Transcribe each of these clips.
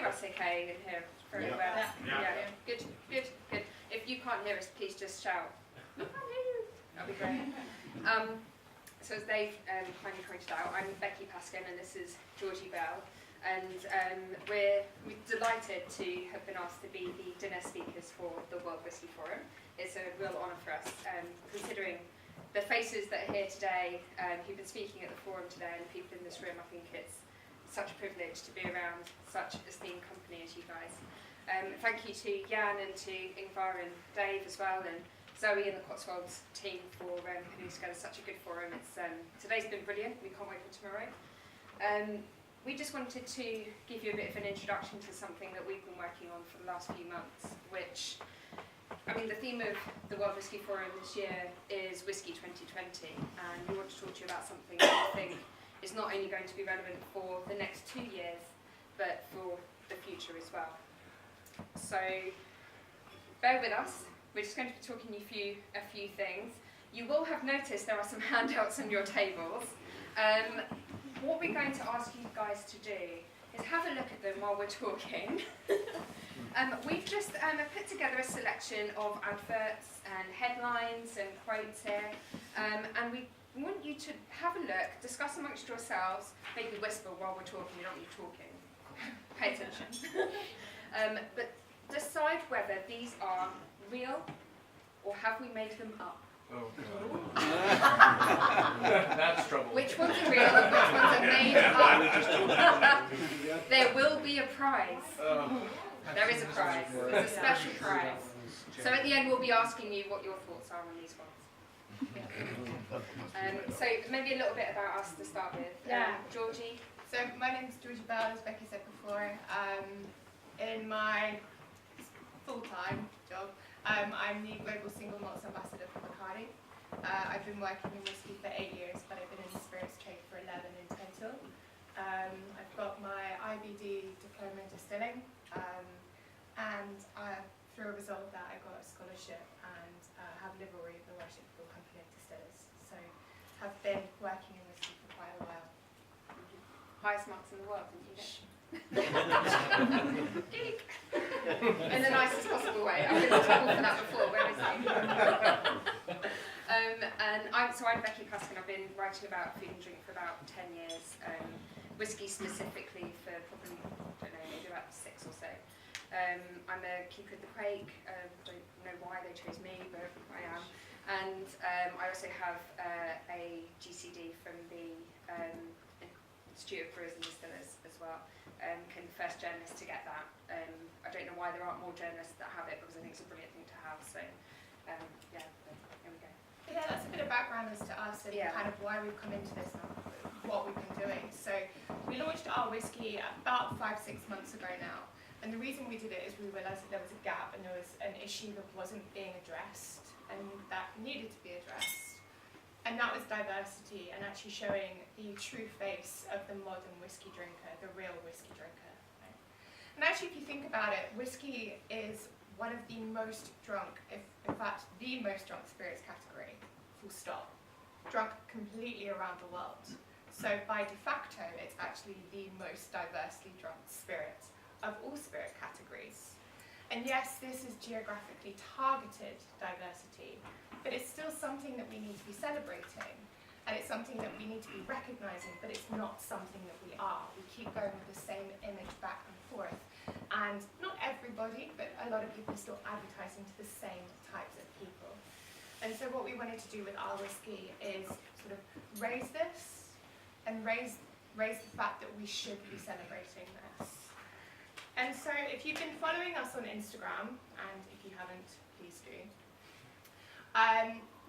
hear us okay in here very well? Yeah. Good. If you can't hear us, please just shout. I can't hear you. That'll be great. So as Dave kindly pointed out, I'm Becky Paskin and this is Georgie Bell. And we're delighted to have been asked to be the dinner speakers for the World Whisky Forum. It's a real honour for us, considering the faces that are here today, who've been speaking at the forum today, and the people in this room. I think it's such a privilege to be around such esteemed company as you guys. Thank you to Jan and to Ingvar and Dave as well, and Zoe and the Cotswolds team for putting together such a good forum. Today's been brilliant. We can't wait for tomorrow. We just wanted to give you a bit of an introduction to something that we've been working on for the last few months, which, I mean, the theme of the World Whisky Forum this year is Whisky 2020, and we want to talk to you about something that we think is not only going to be relevant for the next 2 years, but for the future as well. So, bear with us. We're just going to be talking you through a few things. You will have noticed there are some handouts on your tables. What we're going to ask you guys to do is have a look at them while we're talking. We've just put together a selection of adverts and headlines and quotes here, and we want you to have a look, discuss amongst yourselves, maybe whisper while we're talking. We don't want you talking. Pay attention. But decide whether these are real or have we made them up. Oh, God. That's trouble. Which ones are real and which ones are made up? There will be a prize. There is a prize. There's a special prize. So at the end we'll be asking you what your thoughts are on these ones. So maybe a little bit about us to start with. Georgie. So my name's Georgie Bell, as Becky said before. In my full-time job, I'm the Global Single Malts Ambassador for Bacardi. I've been working in whisky for 8 years, but I've been in the spirits trade for 11 in total. I've got my IBD diploma in distilling, and through a result of that I got a scholarship and have livery of the Worshipful Company of Distillers. So have been working in whisky for quite a while. Highest marks in the world, didn't you get? Geek. In the nicest possible way. I've been in trouble for that before. Where is he? I'm Becky Paskin. I've been writing about food and drink for about 10 years. Whisky specifically for probably, I don't know, maybe about 6 or so. I'm a keeper of the crake. Don't know why they chose me, but I am. And I also have a GCD from the Institute of Brewers and Distillers as well. First journalist to get that. I don't know why there aren't more journalists that have it, because I think it's a brilliant thing to have. So, yeah, here we go. Yeah, that's a bit of background as to us and kind of why we've come into this and what we've been doing. So we launched our whisky about 5-6 months ago now. And the reason we did it is we realised that there was a gap and there was an issue that wasn't being addressed and that needed to be addressed. And that was diversity and actually showing the true face of the modern whisky drinker, the real whisky drinker. Right? And actually, if you think about it, whisky is one of the most drunk, in fact, the most drunk spirits category, full stop. Drunk completely around the world. So by de facto, it's actually the most diversely drunk spirit of all spirit categories. And yes, this is geographically targeted diversity, but it's still something that we need to be celebrating, and it's something that we need to be recognising, but it's not something that we are. We keep going with the same image back and forth, and not everybody, but a lot of people are still advertising to the same types of people. And so what we wanted to do with our whisky is sort of raise this, and raise the fact that we should be celebrating this. And so if you've been following us on Instagram, and if you haven't, please do,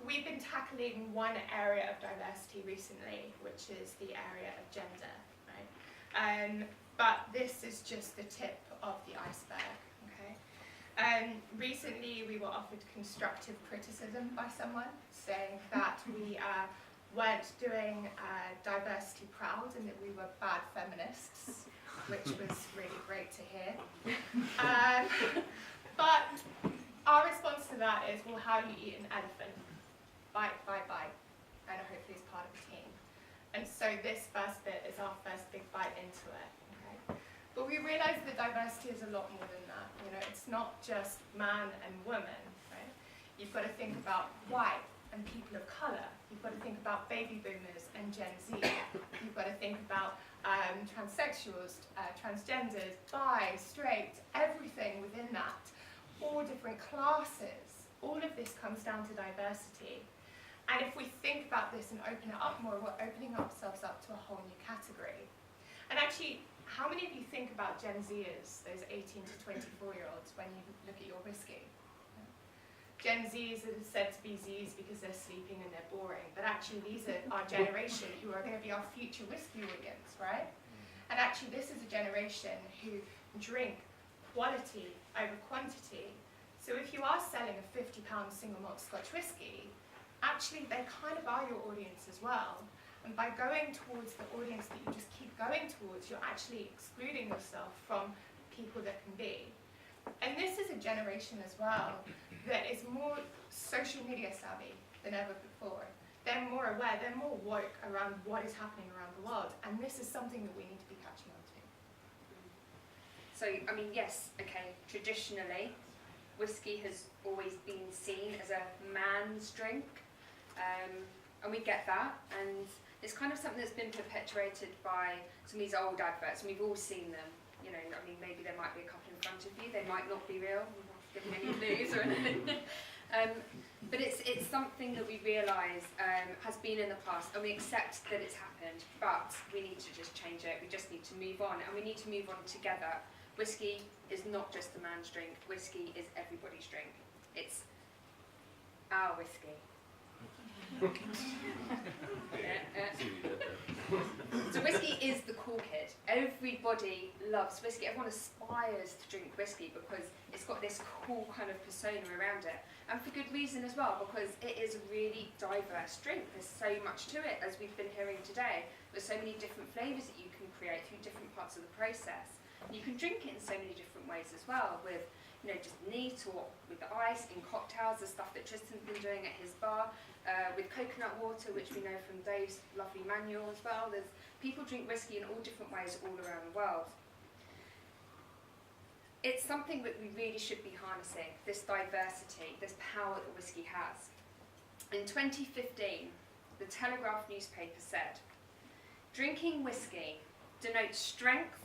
we've been tackling one area of diversity recently, which is the area of gender, right? But this is just the tip of the iceberg, okay? Recently we were offered constructive criticism by someone, saying that we weren't doing diversity proud and that we were bad feminists, which was really great to hear. But our response to that is, well, how do you eat an elephant? Bite, bite, bite, and hopefully it's part of a team. And so this first bit is our first big bite into it. Okay? But we realise that diversity is a lot more than that. You know, it's not just man and woman, right? You've got to think about white and people of colour. You've got to think about baby boomers and Gen Z. You've got to think about transsexuals, transgenders, bi, straight, everything within that. All different classes. All of this comes down to diversity. And if we think about this and open it up more, we're opening ourselves up to a whole new category. And actually, how many of you think about Gen Zers, those 18 to 24-year-olds, when you look at your whiskey? Gen Zs are said to be Zs because they're sleeping and they're boring, but actually these are our generation who are going to be our future whiskey audience, right? And actually this is a generation who drink quality over quantity. So if you are selling a £50 single malt Scotch whiskey, actually they kind of are your audience as well. And by going towards the audience that you just keep going towards, you're actually excluding yourself from people that can be. And this is a generation as well that is more social media savvy than ever before. They're more aware, they're more woke around what is happening around the world, and this is something that we need to be catching on to. So, I mean, yes, okay, traditionally, whiskey has always been seen as a man's drink, and we get that, and it's kind of something that's been perpetuated by some of these old adverts, and we've all seen them. You know, I mean, maybe there might be a couple in front of you, they might not be real, we're not giving any clues or anything. But it's something that we realise has been in the past, and we accept that it's happened, but we need to just change it, we just need to move on, and we need to move on together. Whiskey is not just a man's drink, whiskey is everybody's drink. It's our whiskey. So whiskey is the cool kid. Everybody loves whiskey. Everyone aspires to drink whiskey because it's got this cool kind of persona around it. And for good reason as well, because it is a really diverse drink. There's so much to it, as we've been hearing today. There's so many different flavours that you can create through different parts of the process. You can drink it in so many different ways as well, with, you know, just neat or with the ice, in cocktails, the stuff that Tristan's been doing at his bar, with coconut water, which we know from Dave's lovely manual as well. There's people drink whiskey in all different ways all around the world. It's something that we really should be harnessing, this diversity, this power that whiskey has. In 2015, the Telegraph newspaper said, "Drinking whiskey denotes strength,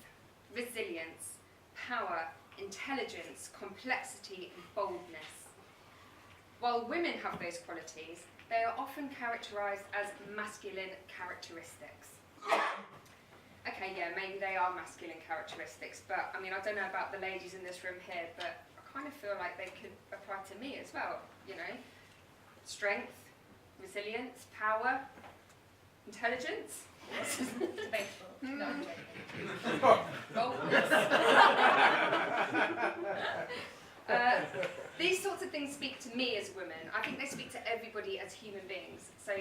resilience, power, intelligence, complexity, and boldness. While women have those qualities, they are often characterised as masculine characteristics." Okay, yeah, maybe they are masculine characteristics, but I mean, I don't know about the ladies in this room here, but I kind of feel like they could apply to me as well, you know. Strength, resilience, power, intelligence. Debatable. No, I'm joking. These sorts of things speak to me as women. I think they speak to everybody as human beings. So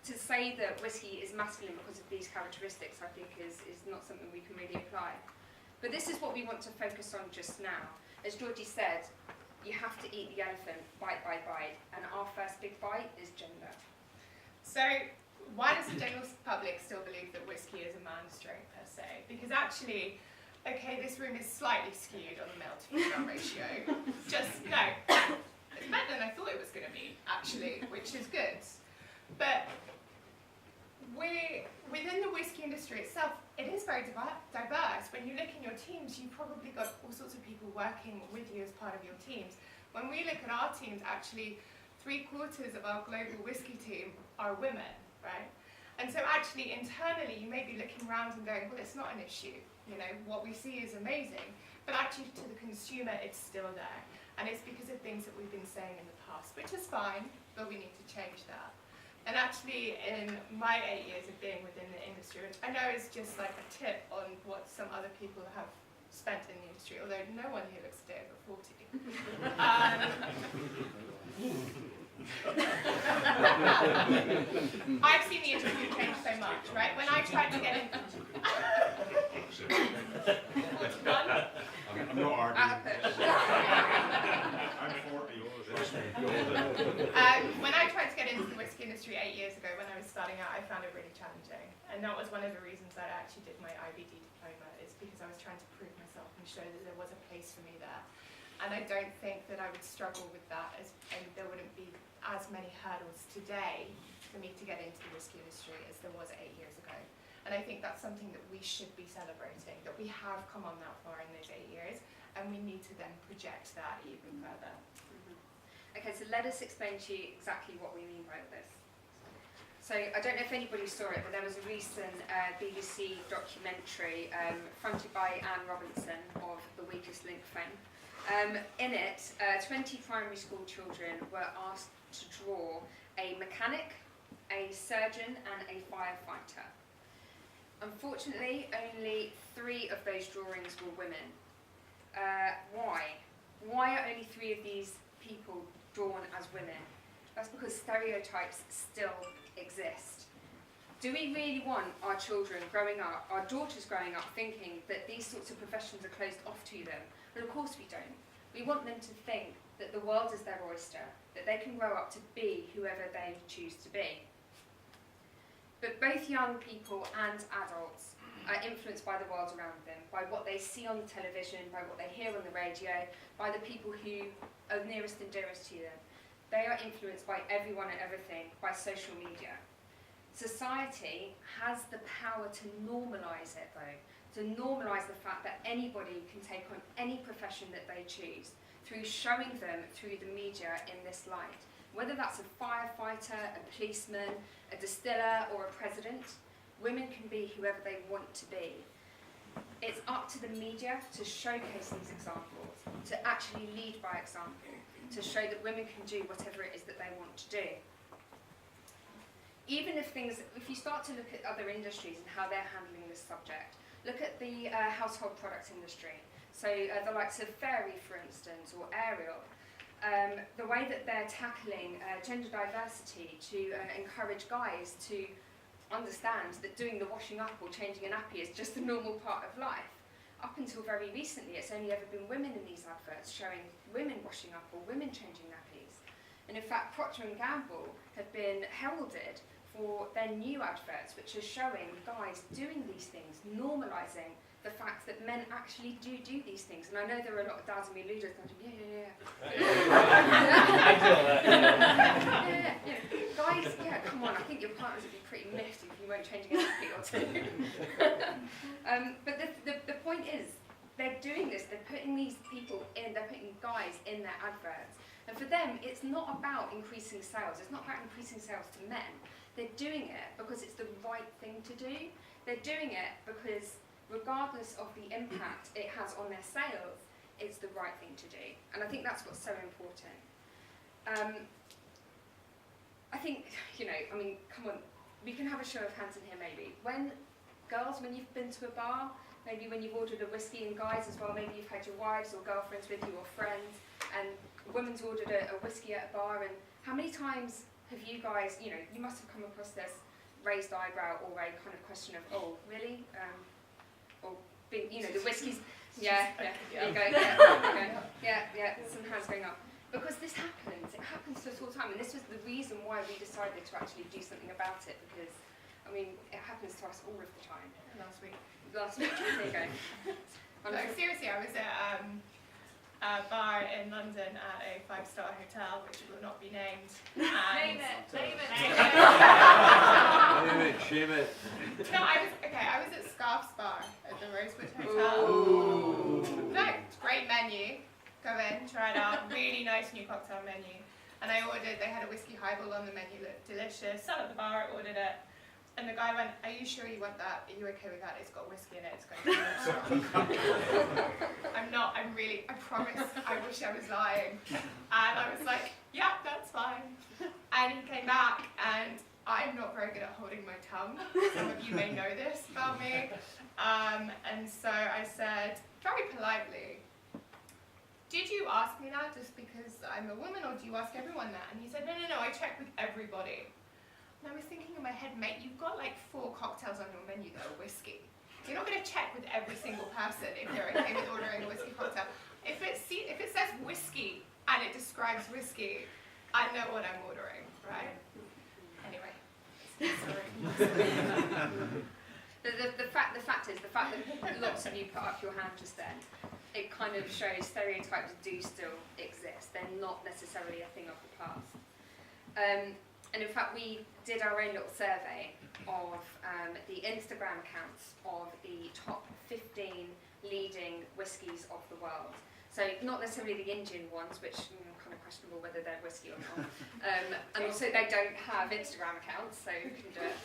to say that whiskey is masculine because of these characteristics, I think is not something we can really apply. But this is what we want to focus on just now. As Georgie said, you have to eat the elephant bite by bite, and our first big bite is gender. So why does the general public still believe that whiskey is a man's drink per se? Because actually, okay, this room is slightly skewed on the male to female ratio. Just, no, it's better than I thought it was going to be, actually, which is good. But within the whiskey industry itself, it is very diverse. When you look in your teams, you've probably got all sorts of people working with you as part of your teams. When we look at our teams, actually, 3/4 of our global whiskey team are women, right? And so actually, internally, you may be looking around and going, well, it's not an issue. You know, what we see is amazing. But actually, to the consumer, it's still there. And it's because of things that we've been saying in the past, which is fine, but we need to change that. And actually, in my 8 years of being within the industry, which I know is just like a tip on what some other people have spent in the industry, although no one here looks a day over 40. I've seen the industry change so much, right? When I tried to get in... 41? I'm not arguing. I'm 40. When I tried to get into the whiskey industry 8 years ago, when I was starting out, I found it really challenging. And that was one of the reasons that I actually did my IBD diploma, is because I was trying to prove show that there was a place for me there. And I don't think that I would struggle with that, and there wouldn't be as many hurdles today for me to get into the whisky industry as there was 8 years ago. And I think that's something that we should be celebrating, that we have come on that far in those 8 years, and we need to then project that even further. Okay, so let us explain to you exactly what we mean by this. So I don't know if anybody saw it, but there was a recent BBC documentary fronted by Anne Robinson of the Weakest Link fame. In it, 20 primary school children were asked to draw a mechanic, a surgeon and a firefighter. Unfortunately, only 3 of those drawings were women. Why? Why are only 3 of these people drawn as women? That's because stereotypes still exist. Do we really want our children growing up, our daughters growing up, thinking that these sorts of professions are closed off to them? But of course we don't. We want them to think that the world is their oyster, that they can grow up to be whoever they choose to be. But both young people and adults are influenced by the world around them, by what they see on television, by what they hear on the radio, by the people who are nearest and dearest to them. They are influenced by everyone and everything, by social media. Society has the power to normalise it though, to normalise the fact that anybody can take on any profession that they choose through showing them through the media in this light. Whether that's a firefighter, a policeman, a distiller or a president, women can be whoever they want to be. It's up to the media to showcase these examples, to actually lead by example, to show that women can do whatever it is that they want to do. Even if you start to look at other industries and how they're handling this subject, look at the household products industry. So the likes of Fairy, for instance, or Ariel. The way that they're tackling gender diversity to encourage guys to understand that doing the washing up or changing a nappy is just a normal part of life. Up until very recently, it's only ever been women in these adverts showing women washing up or women changing nappies. And in fact, Procter & Gamble have been heralded for their new adverts, which are showing guys doing these things, normalising the fact that men actually do these things. And I know there are a lot of dads and me leaders going, yeah. Guys, come on, I think your partners would be pretty miffed if you weren't changing a nappy or 2. But the point is, they're doing this, they're putting these people in, they're putting guys in their adverts. And for them, it's not about increasing sales, it's not about increasing sales to men. They're doing it because it's the right thing to do. They're doing it because regardless of the impact it has on their sales, it's the right thing to do. And I think that's what's so important. I think, come on, we can have a show of hands in here maybe. When you've been to a bar, maybe when you've ordered a whiskey, and guys as well, maybe you've had your wives or girlfriends with you or friends, and a woman's ordered a whiskey at a bar, and how many times have you guys, you must have come across this raised eyebrow or a kind of question of, oh, really? Or being, the whiskey's, there you go, some hands going up. Because this happens, it happens to us all the time, and this was the reason why we decided to actually do something about it, because, it happens to us all of the time. Last week, there you go. No, seriously, I was at a bar in London at a 5-star hotel, which will not be named. Name it. Shame it. No, I was at Scarf's Bar at the Rosewood Hotel. Ooh. No, it's a great menu. Go in, try it out. Really nice new cocktail menu. And they had a whiskey highball on the menu, looked delicious. Sat at the bar, I ordered it. And the guy went, "Are you sure you want that? Are you okay with that? It's got whiskey in it, it's going to be I promise, I wish I was lying." And I was like, "Yeah, that's fine." And he came back, and I'm not very good at holding my tongue. Some of you may know this about me. And so I said, very politely, "Did you ask me that just because I'm a woman, or do you ask everyone that?" And he said, No, I check with everybody. And I was thinking in my head, mate, you've got like 4 cocktails on your menu that are whiskey. You're not going to check with every single person if they're okay with ordering a whiskey cocktail. If it says whiskey and it describes whiskey, I know what I'm ordering, right? Anyway, the fact that lots of you put up your hand just then, kind of shows stereotypes do still exist. They're not necessarily a thing of the past. And in fact, we did our own little survey of the Instagram accounts of the top 15 leading whiskies of the world. So not necessarily the Indian ones, which kind of questionable whether they're whiskey or not. And also they don't have Instagram accounts, so you can do it.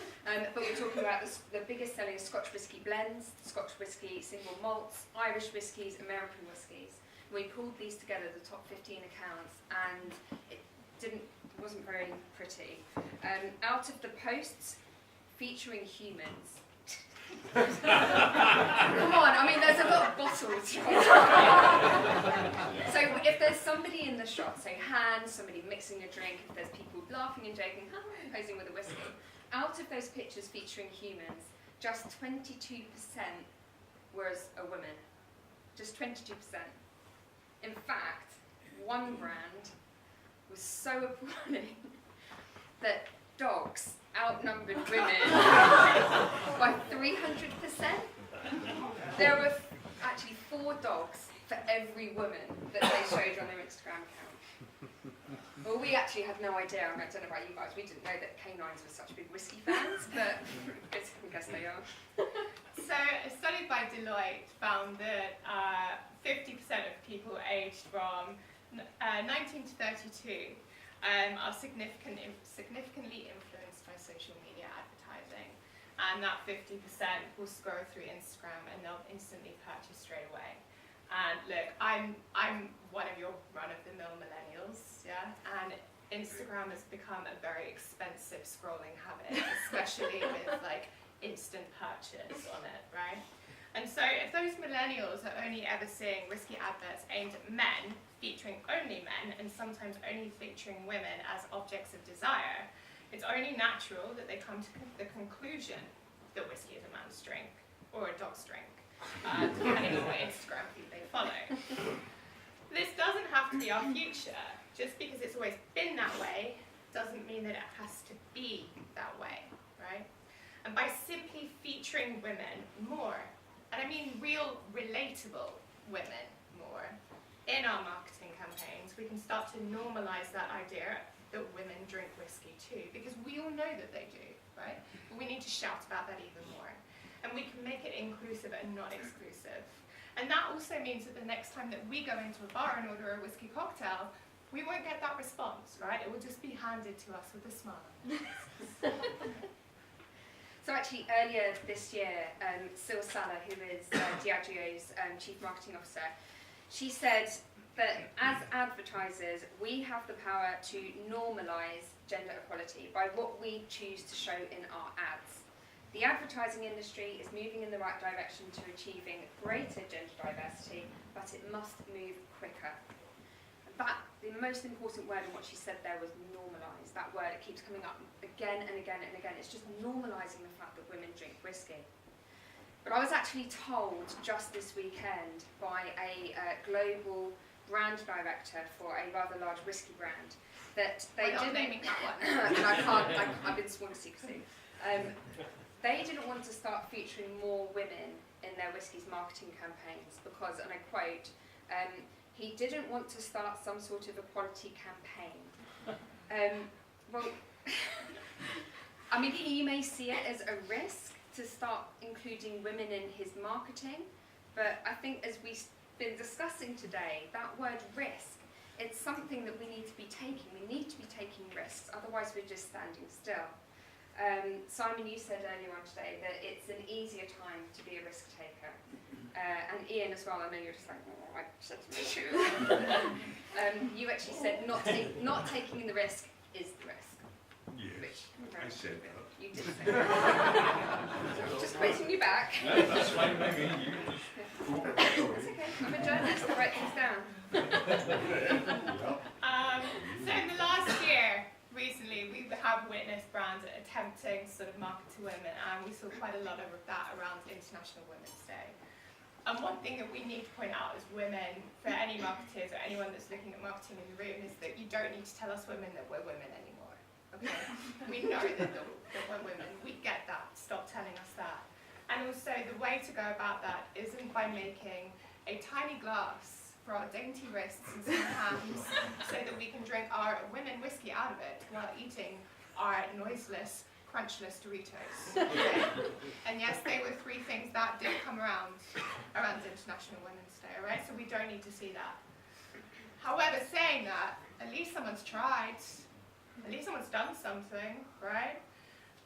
But we're talking about the biggest selling Scotch whisky blends, Scotch whisky single malts, Irish whiskies, American whiskies. We pulled these together, the top 15 accounts, and it wasn't very pretty. Out of the posts featuring humans, come on, I mean there's a lot of bottles. So if there's somebody in the shot, say hands, somebody mixing a drink, if there's people laughing and joking, posing with a whiskey, out of those pictures featuring humans, just 22% was a woman. Just 22%. In fact, one brand was so appalling that dogs outnumbered women by 300%. There were actually 4 dogs for every woman that they showed on their Instagram account. Well, we actually had no idea. I don't know about you guys. We didn't know that canines were such big whiskey fans, but I guess they are. So a study by Deloitte found that 50% of people aged from 19 to 32 are significantly influenced by social media advertising, and that 50% will scroll through Instagram and they'll instantly purchase straight away. And look, I'm one of your run-of-the-mill millennials, yeah, and Instagram has become a very expensive scrolling habit, especially with like instant purchase on it, right? And so if those millennials are only ever seeing whiskey adverts aimed at men, featuring only men, and sometimes only featuring women as objects of desire, it's only natural that they come to the conclusion that whiskey is a man's drink, or a dog's drink, depending on what Instagram feed they follow. This doesn't have to be our future. Just because it's always been that way, doesn't mean that it has to be that way, right? And by simply featuring women more, and I mean real, relatable women more, in our marketing campaigns, we can start to normalize that idea that women drink whiskey too, because we all know that they do, right? But we need to shout about that even more. And we can make it inclusive and not exclusive. And that also means that the next time that we go into a bar and order a whiskey cocktail, we won't get that response, right? It will just be handed to us with a smile. So actually earlier this year, Sil Salah, who is Diageo's Chief Marketing Officer, she said that as advertisers, we have the power to normalise gender equality by what we choose to show in our ads. The advertising industry is moving in the right direction to achieving greater gender diversity, but it must move quicker. The most important word in what she said there was normalise. That word, it keeps coming up again and again and again. It's just normalising the fact that women drink whiskey. But I was actually told just this weekend by a global brand director for a rather large whiskey brand that they didn't... naming that one. I've been sworn to secrecy. They didn't want to start featuring more women in their whiskey's marketing campaigns because, and I quote, he didn't want to start some sort of equality campaign. Well, I mean, he may see it as a risk to start including women in his marketing, but I think as we've been discussing today, that word risk, it's something that we need to be taking. We need to be taking risks, otherwise we're just standing still. Simon, you said earlier on today that it's an easier time to be a risk taker. And Ian as well, I know you're just like, oh, I said to me too. You actually said not taking the risk is the risk. Yes, I said that. You did say that. So just quoting you back. No, that's fine by me. You just... It's okay, I'm a journalist, I write things down. So in the last year, recently, we have witnessed brands attempting to sort of market to women, and we saw quite a lot of that around International Women's Day. And one thing that we need to point out as women, for any marketers or anyone that's looking at marketing in the room, is that you don't need to tell us women that we're women anymore. Okay? We know that we're women. We get that. Stop telling us that. And also, the way to go about that isn't by making a tiny glass for our dainty wrists and small hands so that we can drink our women whiskey out of it while eating our noiseless, crunchless Doritos. Okay? And yes, they were 3 things that did come around International Women's Day, alright? So we don't need to see that. However, saying that, at least someone's tried. At least someone's done something, right?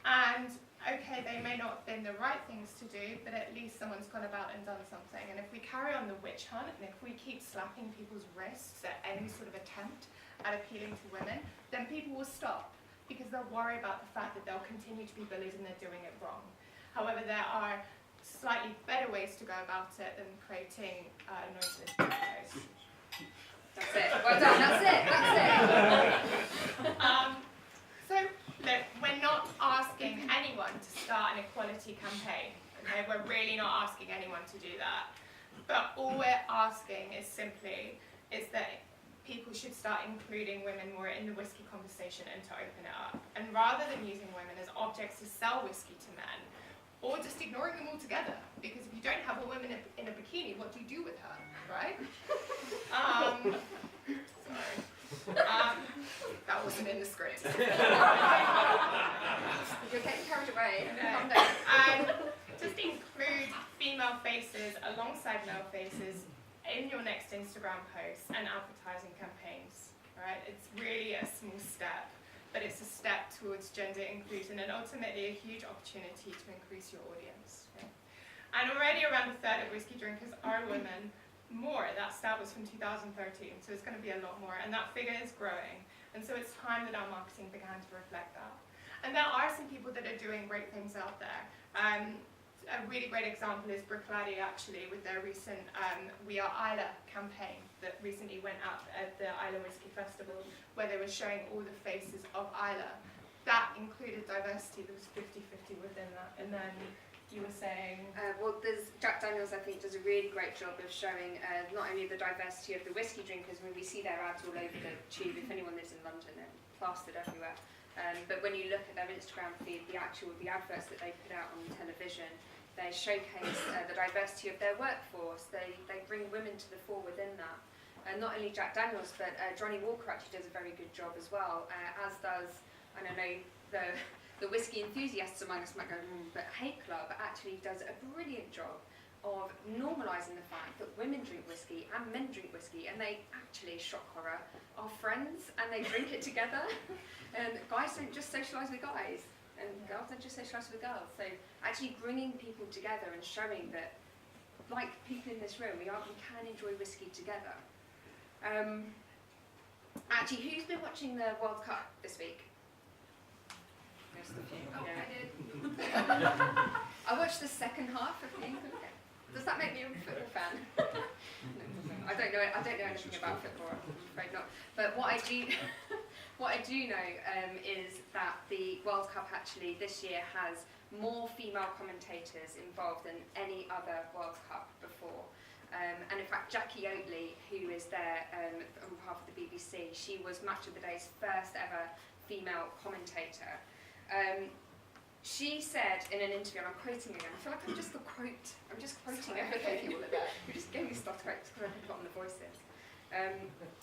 And okay, they may not have been the right things to do, but at least someone's gone about and done something. And if we carry on the witch hunt, and if we keep slapping people's wrists at any sort of attempt at appealing to women, then people will stop, because they'll worry about the fact that they'll continue to be bullied and they're doing it wrong. However, there are slightly better ways to go about it than creating noiseless videos. That's it. Well done. That's it. So, look, we're not asking anyone to start an equality campaign. Okay, we're really not asking anyone to do that. But all we're asking is that people should start including women more in the whiskey conversation and to open it up. And rather than using women as objects to sell whiskey to men, or just ignoring them altogether, because if you don't have a woman in a bikini, what do you do with her, right? Sorry. That wasn't in the script. You're getting carried away. Calm No. down. And just include female faces alongside male faces in your next Instagram posts and advertising campaigns, right? It's really a small step, but it's a step towards gender inclusion and ultimately a huge opportunity to increase your audience. Okay? And already around 1/3 of whiskey drinkers are women. More, that stat was from 2013, so it's going to be a lot more, and that figure is growing. And so it's time that our marketing began to reflect that. And there are some people that are doing great things out there. A really great example is Bricklady, actually, with their recent We Are Isla campaign that recently went out at the Isla Whiskey Festival, where they were showing all the faces of Isla. That included diversity. There was 50-50 within that. And then you were saying... Well, there's Jack Daniels, I think, does a really great job of showing not only the diversity of the whiskey drinkers. When we see their ads all over the tube, if anyone lives in London, they're plastered everywhere. But when you look at their Instagram feed, the adverts that they put out on television, they showcase the diversity of their workforce. They bring women to the fore within that. And not only Jack Daniels, but Johnny Walker actually does a very good job as well, as does, I don't know, the whiskey enthusiasts among us might go, but Hate Club actually does a brilliant job of normalising the fact that women drink whiskey and men drink whiskey, and they actually, shock horror, are friends and they drink it together. And guys don't just socialise with guys, and girls don't just socialise with girls. So actually bringing people together and showing that, like people in this room, we can enjoy whiskey together. Actually, who's been watching the World Cup this week? Most of you. Oh, Yeah. I did. I watched the second half of the England game. Does that make me a football fan? No, I don't know anything about football. I'm afraid not. But what I do know is that the World Cup actually this year has more female commentators involved than any other World Cup before. And in fact, Jackie Oatley, who is there on behalf of the BBC, she was Match of the Day's first ever female commentator. She said in an interview, and I'm quoting again, I feel like I'm just quoting everything. You just gave me stuff to quote because I can put on the voices.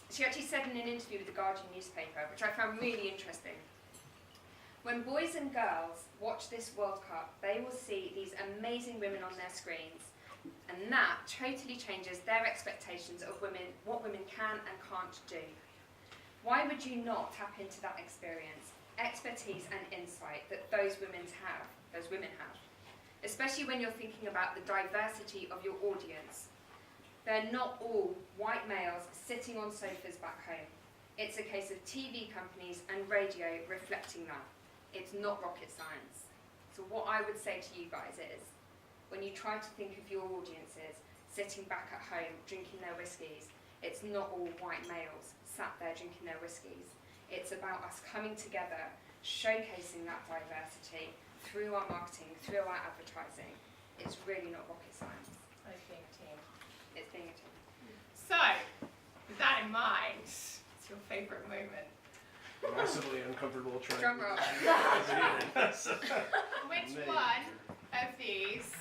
She actually said in an interview with the Guardian newspaper, which I found really interesting, when boys and girls watch this World Cup, they will see these amazing women on their screens, and that totally changes their expectations of women, what women can and can't do. Why would you not tap into that experience, expertise and insight that those women have, especially when you're thinking about the diversity of your audience? They're not all white males sitting on sofas back home. It's a case of TV companies and radio reflecting that. It's not rocket science. So what I would say to you guys is, when you try to think of your audiences sitting back at home drinking their whiskies, it's not all white males sat there drinking their whiskies. It's about us coming together, showcasing that diversity through our marketing, through our advertising. It's really not rocket science. It's being a team. It's being a team. So, with that in mind, it's your favourite moment. Massively uncomfortable trying. Drum roll. Which one of these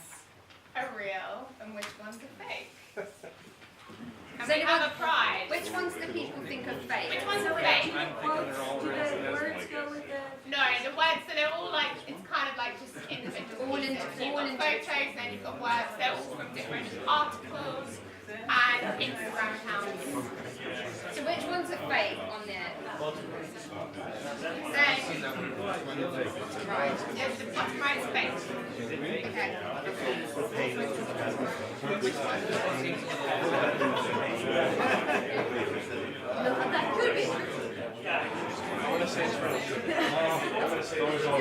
are real and which ones are fake? And we have a prize. Which ones do people think are fake? Which ones are fake? I'm thinking they're all residents, my guess. No, the words, so they're all like, it's kind of like just individual All pieces. in- You've all got in- photos, then you've got words, they're all from different articles and Instagram accounts. So which ones are fake on there? So, Right. yeah, the bottom right is fake. Okay. That could be. I want to say it's from. I'm going to say it's from.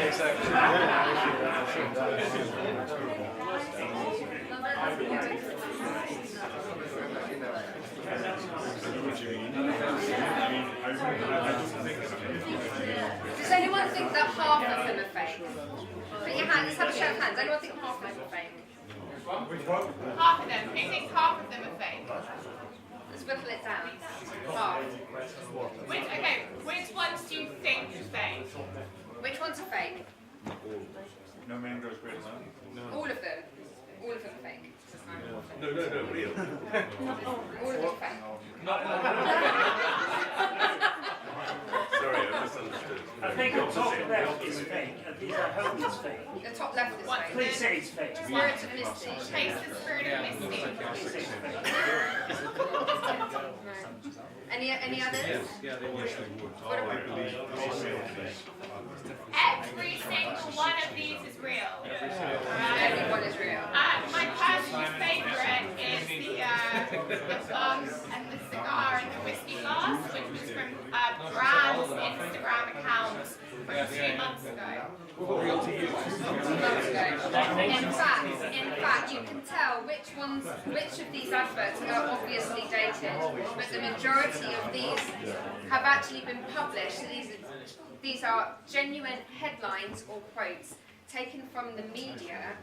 Exactly. Does anyone think that half of them are fake? Put your hand, let's have a show of hands. Anyone think half of them are fake? Half of them. Who thinks half of them are fake? Let's whittle it down. Half. Which ones do you think are fake? Which ones are fake? No man goes great alone. All of them. All of them are fake. No, real. All of them are fake. Sorry, I misunderstood. I think the top left is fake, and these I hope is fake. The top left is What? fake. Please say it's fake. Spirit of Misty. Taste the spirit of Misty. Please say it's fake. Any others? Yeah, they wish they would. What about Every single one of these is real. everyone is real? My personal favourite is the bum and the cigar and the whiskey glass, which was from Brand's Instagram account from 2 months ago. In fact, you can tell which of these adverts are obviously dated, but the majority of these have actually been published. So these are genuine headlines or quotes taken from the media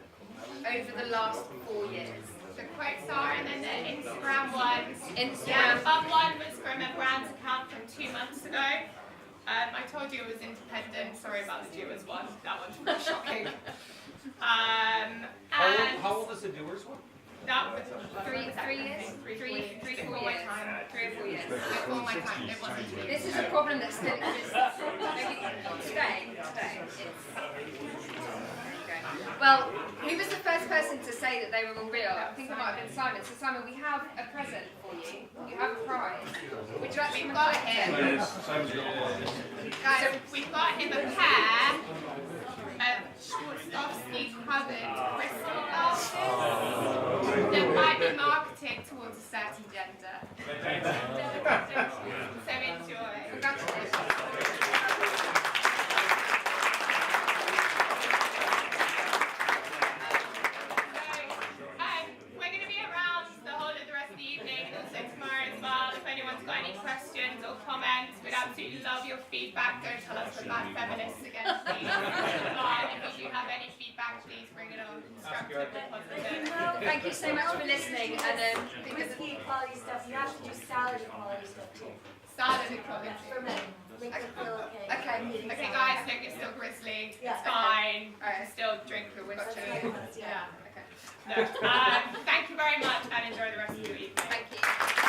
over the last 4 years. The quotes are, and then the Instagram ones. Instagram. Yeah, the bum one was from a Brand's account from 2 months ago. I told you it was independent. Sorry about the doers one. That one's really shocking. And How old is the doers one? that was 3 years? 3 to 4 years. 3 or 4 years. Before my time, it wasn't 2 years. This is a problem that still exists. Today. Well, who was the first person to say that they were all real? I think it might have been Simon. So Simon, we have a present for you. You have a prize. Would you like to We've got him. Guys, we've got him a pair of Schwarzkopski covered crystal glasses that might be marketed towards a certain gender. So enjoy. Congratulations. We're going to be around the whole of the rest of the evening and also tomorrow as well. If anyone's got any questions or comments, we'd absolutely love your feedback. Don't tell us we're bad feminists against these. If you do have any feedback, please bring it on. Constructive or positive. Thank you so much for listening. And Whiskey quality stuff, you have to do salad quality stuff too. Salad and quality. For men, make them feel okay. Okay, guys, look, you're still grizzly. Yeah. It's fine. Alright. Still drink the whiskey. Yeah. No. Thank you very much and enjoy the rest of your evening. thank you.